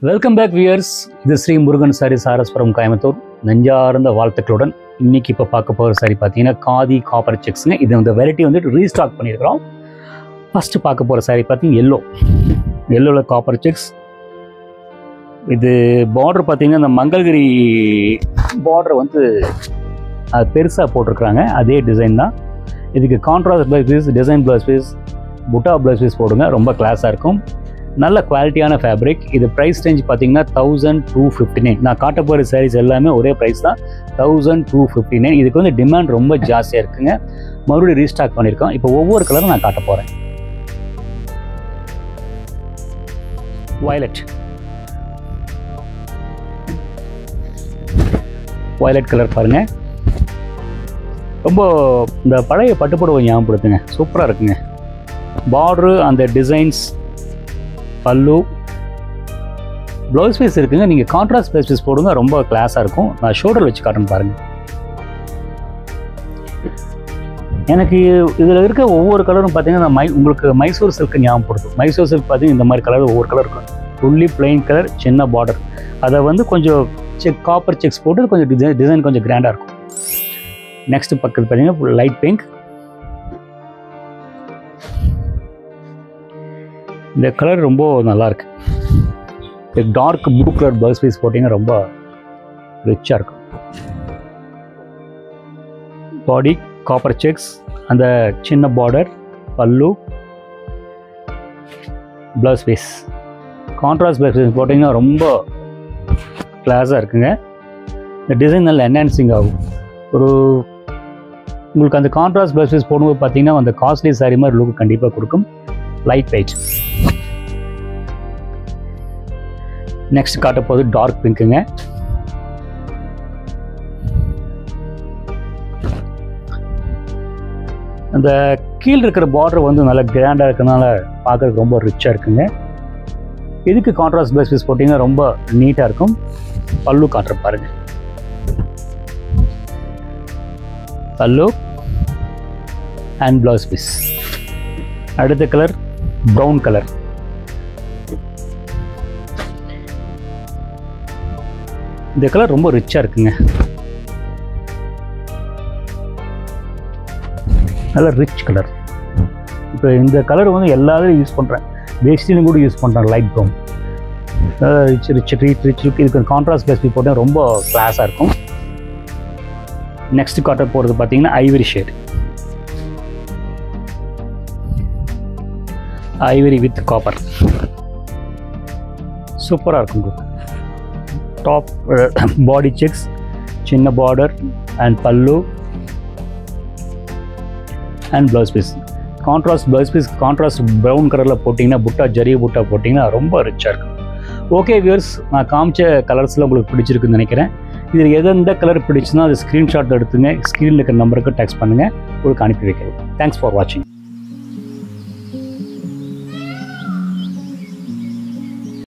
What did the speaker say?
Welcome back wears. இது ஸ்ரீ முருகன் சாரீஸ் ஆர்எஸ்புரம் கோயம்புத்தூர். நெஞ்சார்ந்த வாழ்த்துக்களுடன் இன்னைக்கு இப்போ பார்க்க போகிற சாரி பார்த்தீங்கன்னா காதி காப்பர் செக்ஸுங்க. இது வந்து வெரைட்டி வந்துட்டு ரீஸ்டாக் பண்ணியிருக்கிறோம். ஃபஸ்ட்டு பார்க்க போகிற சாரி பார்த்தீங்கன்னா எல்லோவில் காப்பர் செக்ஸ். இது பார்டர் பார்த்தீங்கன்னா இந்த மங்கள்கிரி பார்டர் வந்து அது பெருசாக போட்டிருக்கிறாங்க. அதே டிசைன் தான். இதுக்கு contrast blouse piece, design blouse piece, butta blouse piece போடுங்க. ரொம்ப கிளாஸாக இருக்கும். நல்ல குவாலிட்டியான ஃபேப்ரிக். இது ப்ரைஸ் ரேஞ்ச் பார்த்தீங்கன்னா 1259. நான் காட்ட போகிற சாரீஸ் எல்லாமே ஒரே ப்ரைஸ் தான், 1259. இதுக்கு வந்து டிமாண்ட் ரொம்ப ஜாஸ்தியாக இருக்குங்க. மறுபடியும் ரீஸ்டாக் பண்ணியிருக்கோம். இப்போ ஒவ்வொரு கலரும் நான் காட்ட போகிறேன். வயலட் கலர் பாருங்கள். ரொம்ப இந்த பழைய பட்டுப்புடவை ஞாபகப்படுத்துங்க. சூப்பராக இருக்குங்க. பார்டரு, அந்த டிசைன்ஸ், பல்லு, ப்ளவுஸ் பீஸ் இருக்குங்க. நீங்கள் கான்ட்ராஸ்ட் ப்ளவுஸ் பீஸ் போடுங்க, ரொம்ப கிளாஸாக இருக்கும். நான் ஷோல்டர் வச்சு காட்டுன்னு பாருங்கள். எனக்கு இதில் இருக்க ஒவ்வொரு கலரும் பார்த்தீங்கன்னா உங்களுக்கு மைசூர் சில்க் ஞாபகப்படுத்தும். மைசூர் சில்க் பார்த்தீங்கன்னா இந்த மாதிரி கலர் ஒவ்வொரு கலர் இருக்கும். ஃபுல்லி பிளெயின் கலர், சின்ன பார்டர். அதை வந்து கொஞ்சம் காப்பர் செக்ஸ் போட்டு கொஞ்சம் டிசைன் கொஞ்சம் கிராண்டாக இருக்கும். நெக்ஸ்ட் பக்கத்தில் பார்த்தீங்கன்னா லைட் பிங்க். இந்த கலர் ரொம்ப நல்லாயிருக்கு. Dark blue colour blouse piece போட்டிங்கன்னா ரொம்ப ரிச்சாக இருக்கும். பாடி காப்பர் செக்ஸ், அந்த சின்ன border, pallu, blouse piece. Contrast blouse piece போட்டிங்கன்னா ரொம்ப கிளாஸாக இருக்குங்க. இந்த டிசைன் நல்லா என்ஹான்சிங் ஆகும். உங்களுக்கு அந்த கான்ட்ராஸ்ட் ப்ளவுஸ் பீஸ் போடும்போது பார்த்தீங்கன்னா அந்த காஸ்ட்லி சாரி மாதிரி லுக் கண்டிப்பாக கொடுக்கும். Light weight. நெக்ஸ்ட் காட்ட போது டார்க் பிங்க்குங்க. அந்த கீழ் இருக்கிற பார்டர் வந்து நல்லா கிராண்டாக இருக்கிறதுனால பார்க்கறதுக்கு ரொம்ப ரிச்சாக இருக்குங்க. இதுக்கு கான்ட்ராஸ்ட் ப்ளவுஸ் பீஸ் போட்டிங்கன்னா ரொம்ப நீட்டாக இருக்கும். பல்லு காட்டுற பாருங்க. பல்லு அண்ட் ப்ளவுஸ் பீஸ். அடுத்த கலர் ப்ரௌன் கலர். இந்த கலர் ரொம்ப ரிச்சாக இருக்குங்க. நல்ல ரிச் கலர். இப்போ இந்த கலர் வந்து எல்லாரும் யூஸ் பண்ணுறேன். வேஸ்டிலும் கூட யூஸ் பண்ணுறேன். Light brown, rich look. இதுக்கு கான்ட்ராஸ்ட் ப்ளவுஸ் பீஸ் போட்டால் ரொம்ப கிளாஸாக இருக்கும். நெக்ஸ்ட் காட்ட போகிறது பார்த்தீங்கன்னா ivory shade. Ivory with copper. சூப்பராக இருக்கும். டாப் பாடி செக்ஸ், சின்ன border and pallu and blouse piece. Contrast blouse piece contrast brown கலரில் போட்டிங்கன்னா புட்டா, ஜரி புட்டா போட்டிங்கன்னா ரொம்ப ரிச்சாக இருக்கும். ஓகே வியூவர்ஸ், நான் காமிச்ச கலர்ஸில் உங்களுக்கு பிடிச்சிருக்குன்னு நினைக்கிறேன். இதில் எந்த கலர் பிடிச்சுன்னா அது ஸ்க்ரீன்ஷாட் எடுத்துங்க. ஸ்க்ரீனில் இருக்கிற நம்பருக்கு டெக்ஸ்ட் பண்ணுங்கள், உங்களுக்கு அனுப்பி வைக்கிறேன். தேங்க்ஸ் ஃபார் வாட்சிங்.